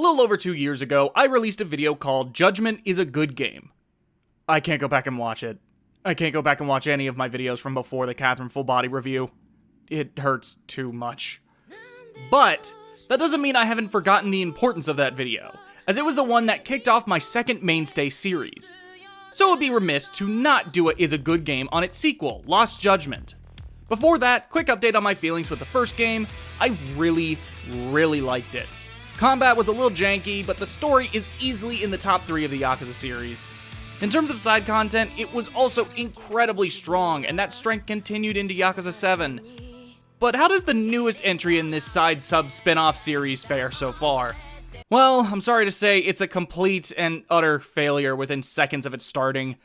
little over 2 years ago, I released a video called Judgment is a Good Game. I can't go back and watch it. I can't go back and watch any of my videos from before the Catherine Full Body review. It hurts too much. But that doesn't mean I haven't forgotten the importance of that video, as it was the one that kicked off my second mainstay series. So it would be remiss to not do it is a good game on its sequel, Lost Judgment. Before that, quick update on my feelings with the first game. I really liked it. Combat was a little janky, but the story is easily in the top 3 of the Yakuza series. In terms of side content, it was also incredibly strong, and that strength continued into Yakuza 7. But how does the newest entry in this side sub-spin-off series fare so far? Well, I'm sorry to say, it's a complete and utter failure within seconds of it starting.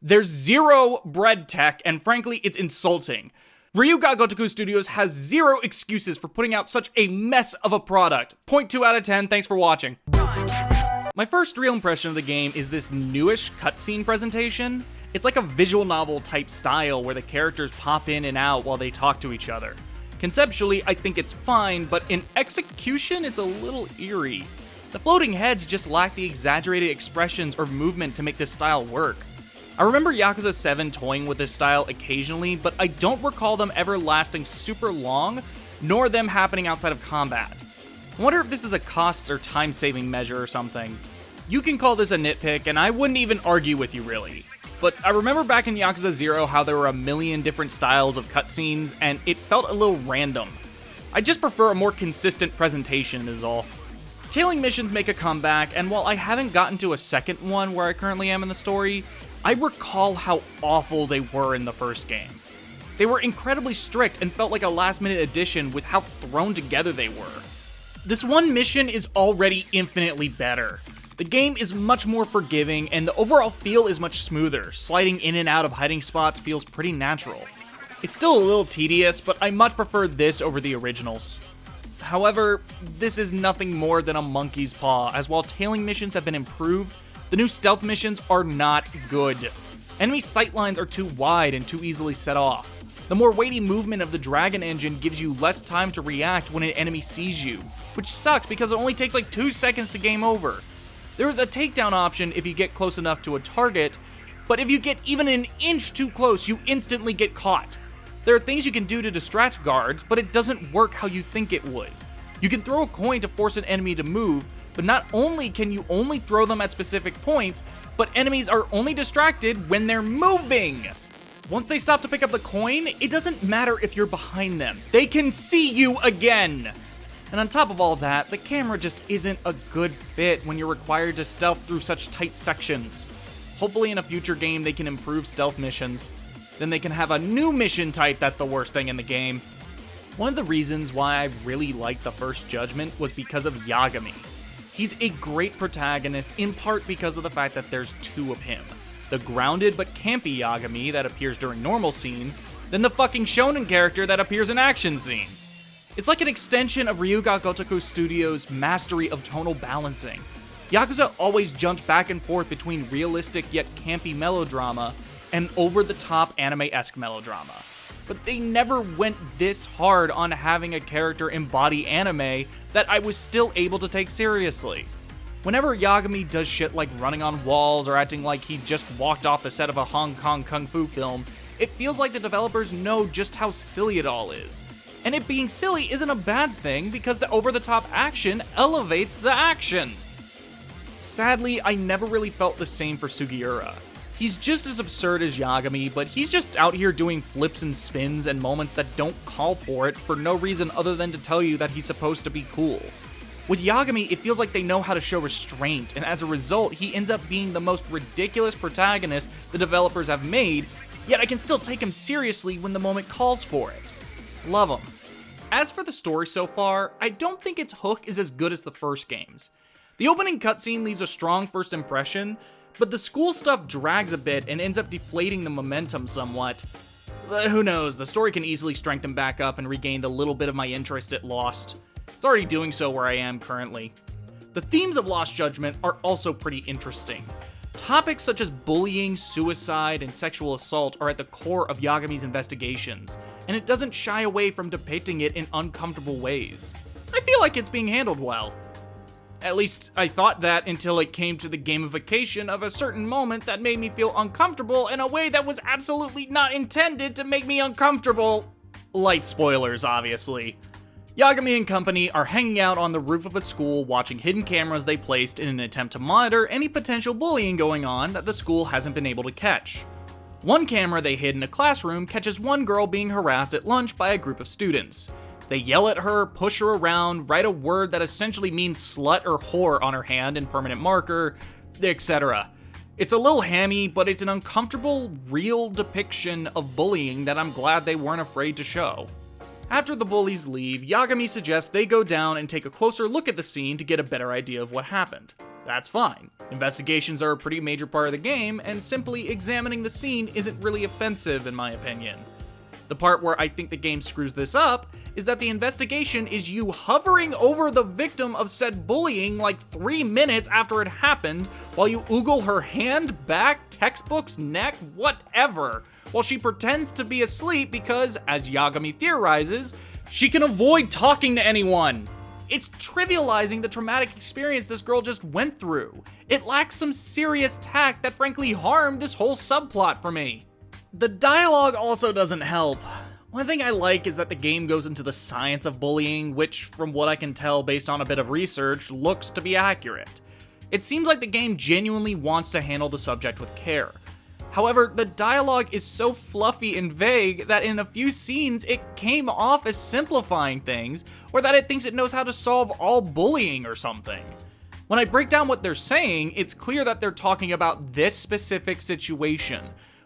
There's zero bread tech, and frankly, it's insulting. Ryuga Gotoku Studios has zero excuses for putting out such a mess of a product. 0.2 out of 10, thanks for watching. My first real impression of the game is this newish cutscene presentation. It's like a visual novel type style where the characters pop in and out while they talk to each other. Conceptually, I think it's fine, but in execution, it's a little eerie. The floating heads just lack the exaggerated expressions or movement to make this style work. I remember Yakuza 7 toying with this style occasionally, but I don't recall them ever lasting super long, nor them happening outside of combat. I wonder if this is a cost or time-saving measure or something. You can call this a nitpick, and I wouldn't even argue with you really. But I remember back in Yakuza 0 how there were a million different styles of cutscenes, and it felt a little random. I just prefer a more consistent presentation is all. Tailing missions make a comeback, and while I haven't gotten to a second one where I currently am in the story, I recall how awful they were in the first game. They were incredibly strict and felt like a last-minute addition with how thrown together they were. This one mission is already infinitely better. The game is much more forgiving, and the overall feel is much smoother. Sliding in and out of hiding spots feels pretty natural. It's still a little tedious, but I much prefer this over the originals. However, this is nothing more than a monkey's paw, as while tailing missions have been improved, the new stealth missions are not good. Enemy sightlines are too wide and too easily set off. The more weighty movement of the Dragon engine gives you less time to react when an enemy sees you, which sucks because it only takes like 2 seconds to game over. There is a takedown option if you get close enough to a target, but if you get even an inch too close, you instantly get caught. There are things you can do to distract guards, but it doesn't work how you think it would. You can throw a coin to force an enemy to move, but not only can you only throw them at specific points, but enemies are only distracted when they're moving. Once they stop to pick up the coin, it doesn't matter if you're behind them. They can see you again. And on top of all that, the camera just isn't a good fit when you're required to stealth through such tight sections. Hopefully in a future game they can improve stealth missions. Then they can have a new mission type that's the worst thing in the game. One of the reasons why I really liked the first Judgment was because of Yagami. He's a great protagonist in part because of the fact that there's 2 of him. The grounded but campy Yagami that appears during normal scenes, then the fucking shonen character that appears in action scenes. It's like an extension of Ryuga Gotoku Studios' mastery of tonal balancing. Yakuza always jumped back and forth between realistic yet campy melodrama and over-the-top anime-esque melodrama. But they never went this hard on having a character embody anime that I was still able to take seriously. Whenever Yagami does shit like running on walls or acting like he just walked off the set of a Hong Kong kung fu film, it feels like the developers know just how silly it all is. And it being silly isn't a bad thing because the over-the-top action elevates the action. Sadly, I never really felt the same for Sugiura. He's just as absurd as Yagami, but he's just out here doing flips and spins and moments that don't call for it for no reason other than to tell you that he's supposed to be cool. With Yagami, it feels like they know how to show restraint, and as a result, he ends up being the most ridiculous protagonist the developers have made, yet I can still take him seriously when the moment calls for it. Love him. As for the story so far, I don't think its hook is as good as the first game's. The opening cutscene leaves a strong first impression, but the school stuff drags a bit and ends up deflating the momentum somewhat. Who knows, the story can easily strengthen back up and regain the little bit of my interest it lost. It's already doing so where I am currently. The themes of Lost Judgment are also pretty interesting. Topics such as bullying, suicide, and sexual assault are at the core of Yagami's investigations, and it doesn't shy away from depicting it in uncomfortable ways. I feel like it's being handled well. At least I thought that until it came to the gamification of a certain moment that made me feel uncomfortable in a way that was absolutely not intended to make me uncomfortable. Light spoilers, obviously. Yagami and company are hanging out on the roof of a school watching hidden cameras they placed in an attempt to monitor any potential bullying going on that the school hasn't been able to catch. One camera they hid in a classroom catches one girl being harassed at lunch by a group of students. They yell at her, push her around, write a word that essentially means slut or whore on her hand in permanent marker, etc. It's a little hammy, but it's an uncomfortable, real depiction of bullying that I'm glad they weren't afraid to show. After the bullies leave, Yagami suggests they go down and take a closer look at the scene to get a better idea of what happened. That's fine. Investigations are a pretty major part of the game, and simply examining the scene isn't really offensive in my opinion. The part where I think the game screws this up is that the investigation is you hovering over the victim of said bullying like 3 minutes after it happened while you oogle her hand, back, textbooks, neck, whatever, while she pretends to be asleep because, as Yagami theorizes, she can avoid talking to anyone. It's trivializing the traumatic experience this girl just went through. It lacks some serious tact that frankly harmed this whole subplot for me. The dialogue also doesn't help. One thing I like is that the game goes into the science of bullying, which, from what I can tell based on a bit of research, looks to be accurate. It seems like the game genuinely wants to handle the subject with care. However, the dialogue is so fluffy and vague that in a few scenes it came off as simplifying things, or that it thinks it knows how to solve all bullying or something. When I break down what they're saying, it's clear that they're talking about this specific situation,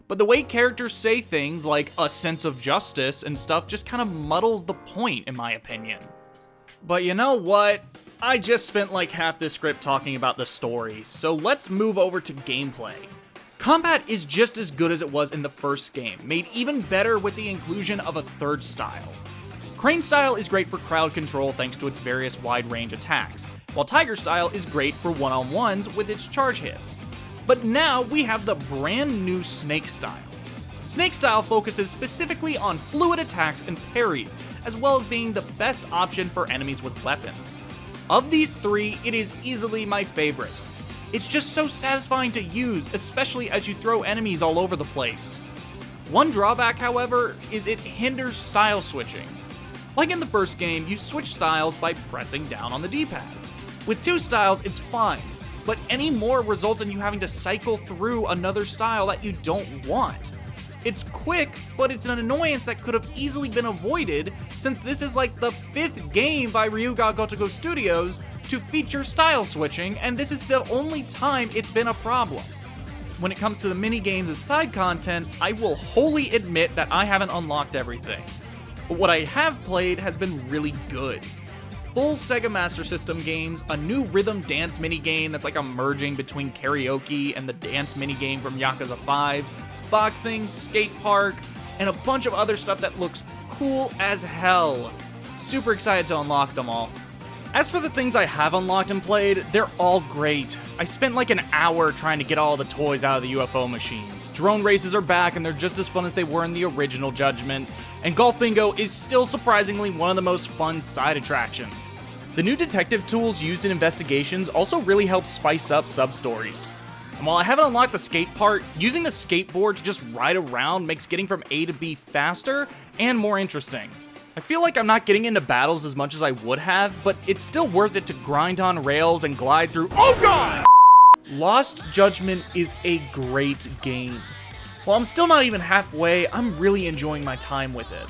but the way characters say things like a sense of justice and stuff just kind of muddles the point in my opinion. But you know what? I just spent like half this script talking about the story, so let's move over to gameplay. Combat is just as good as it was in the first game, made even better with the inclusion of a third style. Crane style is great for crowd control thanks to its various wide range attacks, while Tiger style is great for one-on-ones with its charge hits. But now we have the brand new Snake style. Snake style focuses specifically on fluid attacks and parries, as well as being the best option for enemies with weapons. Of these three, it is easily my favorite. It's just so satisfying to use, especially as you throw enemies all over the place. One drawback, however, is it hinders style switching. Like in the first game, you switch styles by pressing down on the D-pad. With two styles, it's fine, but any more results in you having to cycle through another style that you don't want. It's quick, but it's an annoyance that could have easily been avoided since this is like the 5th game by Ryuga Gotoku Studios to feature style switching, and this is the only time it's been a problem. When it comes to the mini games and side content, I will wholly admit that I haven't unlocked everything. But what I have played has been really good. Full Sega Master System games, a new rhythm dance minigame that's like a merging between karaoke and the dance minigame from Yakuza 5, boxing, skate park, and a bunch of other stuff that looks cool as hell. Super excited to unlock them all. As for the things I have unlocked and played, they're all great. I spent like an hour trying to get all the toys out of the UFO machines. Drone races are back and they're just as fun as they were in the original Judgment, and Golf Bingo is still surprisingly one of the most fun side attractions. The new detective tools used in investigations also really help spice up sub-stories. And while I haven't unlocked the skate part, using the skateboard to just ride around makes getting from A to B faster and more interesting. I feel like I'm not getting into battles as much as I would have, but it's still worth it to grind on rails and glide through— oh god! Lost Judgment is a great game. While I'm still not even halfway, I'm really enjoying my time with it.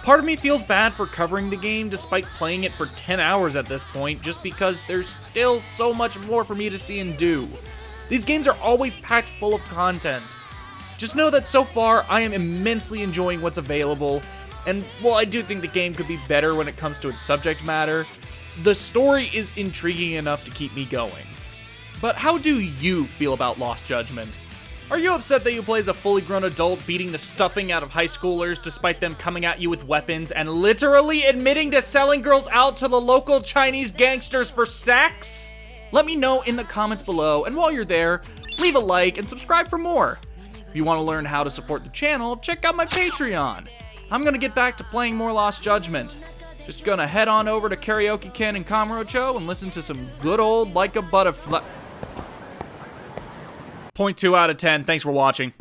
Part of me feels bad for covering the game despite playing it for 10 hours at this point, just because there's still so much more for me to see and do. These games are always packed full of content. Just know that so far, I am immensely enjoying what's available, and while I do think the game could be better when it comes to its subject matter, the story is intriguing enough to keep me going. But how do you feel about Lost Judgment? Are you upset that you play as a fully grown adult beating the stuffing out of high schoolers despite them coming at you with weapons and literally admitting to selling girls out to the local Chinese gangsters for sex? Let me know in the comments below, and while you're there, leave a like and subscribe for more. If you want to learn how to support the channel, check out my Patreon. I'm gonna get back to playing more Lost Judgment. Just gonna head on over to Karaoke Ken in Kamurocho and listen to some good old Like a Butterfly. 0.2 out of 10. Thanks for watching.